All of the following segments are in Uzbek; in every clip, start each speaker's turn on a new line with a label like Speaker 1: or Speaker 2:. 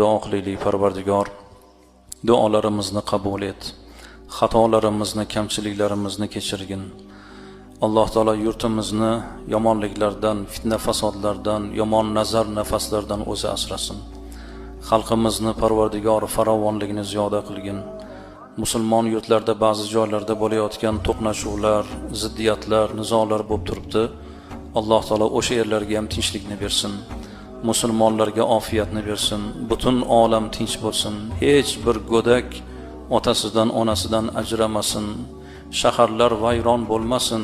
Speaker 1: Duo qilaylik Parvardigor, duolarimizni qabul et. Xatolarimizni, kamchiliklarimizni kechirgin. Alloh taolo yurtimizni yomonliklardan, fitna fasodlardan, yomon nazar nafaslardan o'zi asrasin. Xalqimizni Parvardigor farovonligini ziyoda qilgin. Musulmon yurtlarda ba'zi joylarda bo'layotgan to'qnashuvlar, ziddiyatlar, nizolar bo'lib turibdi. Alloh taolo o'sha yerlarga ham tinchlikni bersin. Musulmonlarga ofiyatni bersin. Butun olam tinch bo'lsin. Hech bir go'dak otasidan, onasidan ajramasin. Shaharlar vayron bo'lmasin.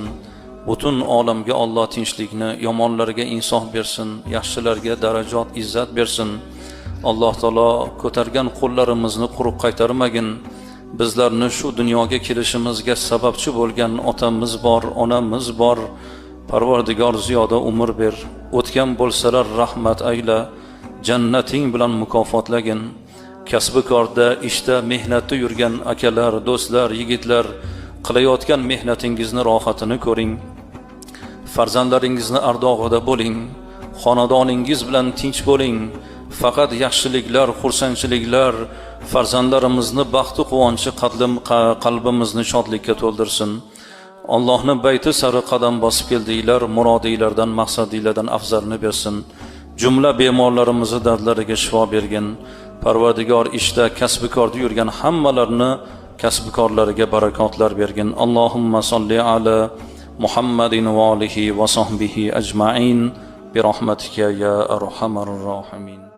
Speaker 1: Butun olamga Alloh tinchlikni, yomonlarga insof bersin, yaxshilarga darajat, izzat bersin. Alloh taolo ko'targan qo'llarimizni quruq qaytarmagin. Bizlarni shu dunyoga kelishimizga sababchi bo'lgan otamiz bor, onamiz bor. Parvardigor ziyoda umr ber. O'tgan bo'lsalar rahmat ayla, jannating bilan mukofotlagin. Kasbi korda, ishda, mehnatda yurgan akalar, do'stlar, yigitlar, qilayotgan mehnatingizni rohatini ko'ring. Farzandlaringizni ardog'ida bo'ling. Xonadoningiz bilan tinch bo'ling. Faqat yaxshiliklar, xursandchiliklar farzandlarimizni baxti quvonchi qalbimizni shodlikka to'ldirsin. Allohning bayti sari qadam bosib keldinglar, murodinglardan, maqsadinglardan afzalni bersin. Jumla bemorlarimizni dardlariga shifo bergin. Parvardigor ishda, kasbi korda yurgan hammalarni kasbi korlariga barakotlar bergin. Allohumma solli ala Muhammadin va alihi va sahbihi ajma'in bi rahmatika ya arhamar rohimin.